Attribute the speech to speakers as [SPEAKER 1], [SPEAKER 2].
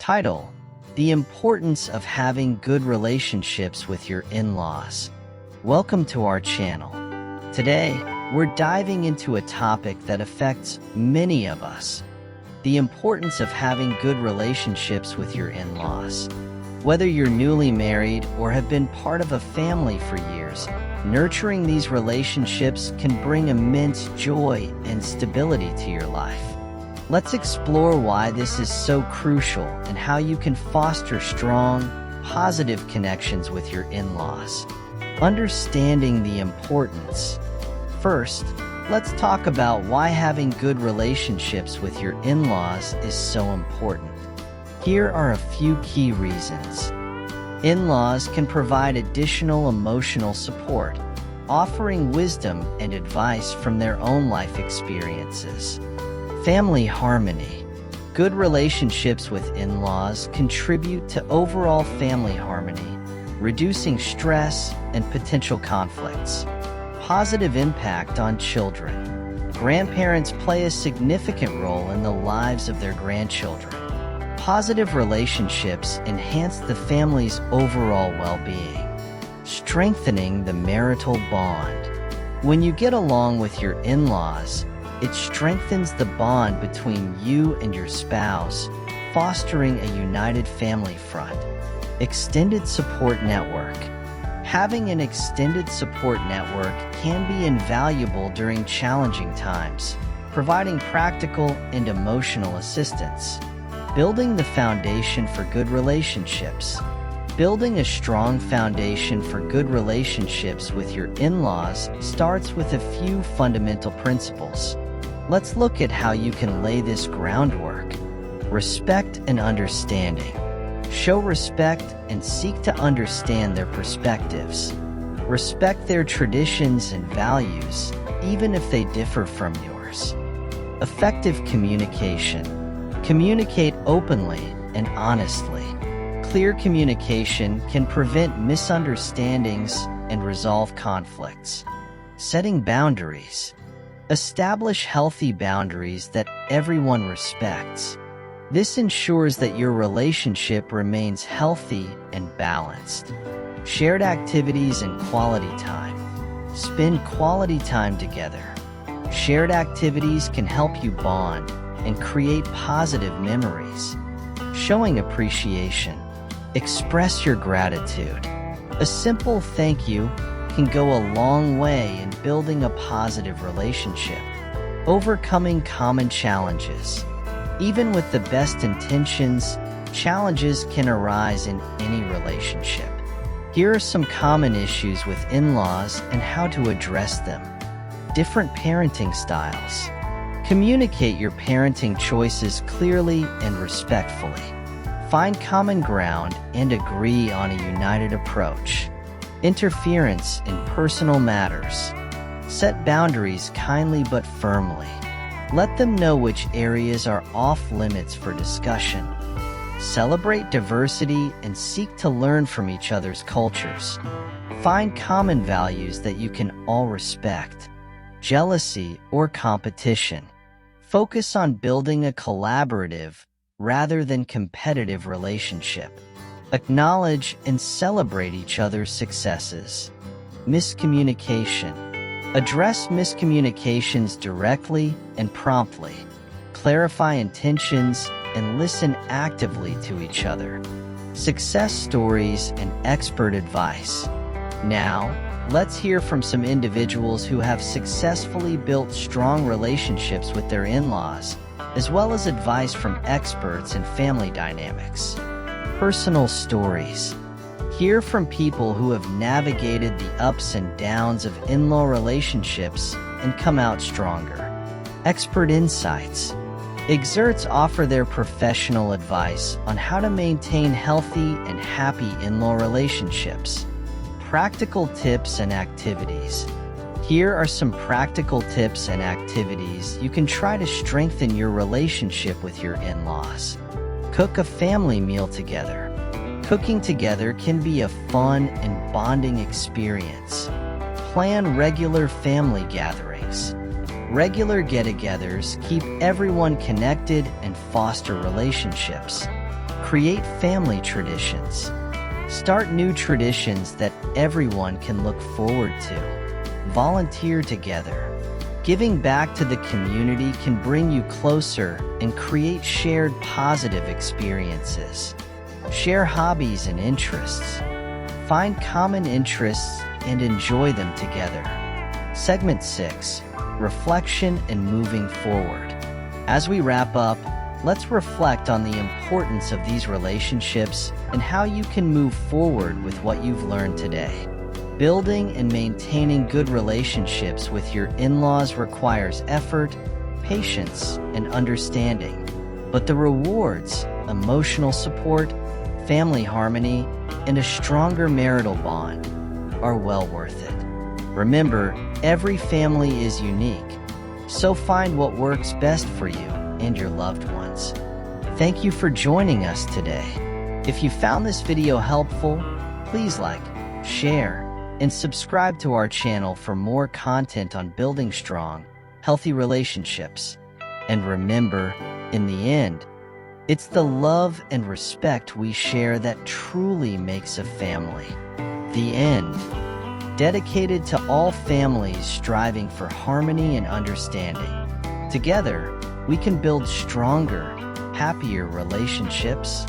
[SPEAKER 1] Title: The Importance of Having Good Relationships with Your In-Laws. Welcome to our channel. Today, we're diving into a topic that affects many of us: the importance of having good relationships with your in-laws. Whether you're newly married or have been part of a family for years, nurturing these relationships can bring immense joy and stability to your life. Let's explore why this is so crucial and how you can foster strong, positive connections with your in-laws. Understanding the importance. First, let's talk about why having good relationships with your in-laws is so important. Here are a few key reasons. In-laws can provide additional emotional support, offering wisdom and advice from their own life experiences. Family harmony. Good relationships with in-laws contribute to overall family harmony, reducing stress and potential conflicts. Positive impact on children. Grandparents play a significant role in the lives of their grandchildren. Positive relationships enhance the family's overall well-being, strengthening the marital bond. When you get along with your in-laws, it strengthens the bond between you and your spouse, fostering a united family front. Extended support network. Having an extended support network can be invaluable during challenging times, providing practical and emotional assistance. Building the foundation for good relationships. Building a strong foundation for good relationships with your in-laws starts with a few fundamental principles. Let's look at how you can lay this groundwork. Respect and understanding. Show respect and seek to understand their perspectives. Respect their traditions and values, even if they differ from yours. Effective communication. Communicate openly and honestly. Clear communication can prevent misunderstandings and resolve conflicts. Setting boundaries. Establish healthy boundaries that everyone respects. This ensures that your relationship remains healthy and balanced. Shared activities and quality time. Spend quality time together. Shared activities can help you bond and create positive memories. Showing appreciation. Express your gratitude. A simple thank you can go a long way in building a positive relationship. Overcoming common challenges. Even with the best intentions, challenges can arise in any relationship. Here are some common issues with in-laws and how to address them. Different parenting styles. Communicate your parenting choices clearly and respectfully. Find common ground and agree on a united approach. Interference in personal matters. Set boundaries kindly but firmly. Let them know which areas are off limits for discussion. Celebrate diversity and seek to learn from each other's cultures. Find common values that you can all respect. Jealousy or competition. Focus on building a collaborative rather than competitive relationship. Acknowledge and celebrate each other's successes. Miscommunication. Address miscommunications directly and promptly. Clarify intentions and listen actively to each other. Success stories and expert advice. Now, let's hear from some individuals who have successfully built strong relationships with their in-laws, as well as advice from experts in family dynamics. Personal stories. Hear from people who have navigated the ups and downs of in-law relationships and come out stronger. Expert insights. Experts offer their professional advice on how to maintain healthy and happy in-law relationships. Practical tips and activities. Here are some practical tips and activities you can try to strengthen your relationship with your in-laws. Cook a family meal together. Cooking together can be a fun and bonding experience. Plan regular family gatherings. Regular get-togethers keep everyone connected and foster relationships. Create family traditions. Start new traditions that everyone can look forward to. Volunteer together. Giving back to the community can bring you closer and create shared positive experiences. Share hobbies and interests. Find common interests and enjoy them together. Segment 6. Reflection and moving forward. As we wrap up, let's reflect on the importance of these relationships and how you can move forward with what you've learned today. Building and maintaining good relationships with your in-laws requires effort, patience, and understanding. But the rewards, emotional support, family harmony, and a stronger marital bond are well worth it. Remember, every family is unique, so find what works best for you and your loved ones. Thank you for joining us today. If you found this video helpful, please like, share, and subscribe to our channel for more content on building strong, healthy relationships. And remember, in the end, it's the love and respect we share that truly makes a family. The end. Dedicated to all families striving for harmony and understanding. Together, we can build stronger, happier relationships.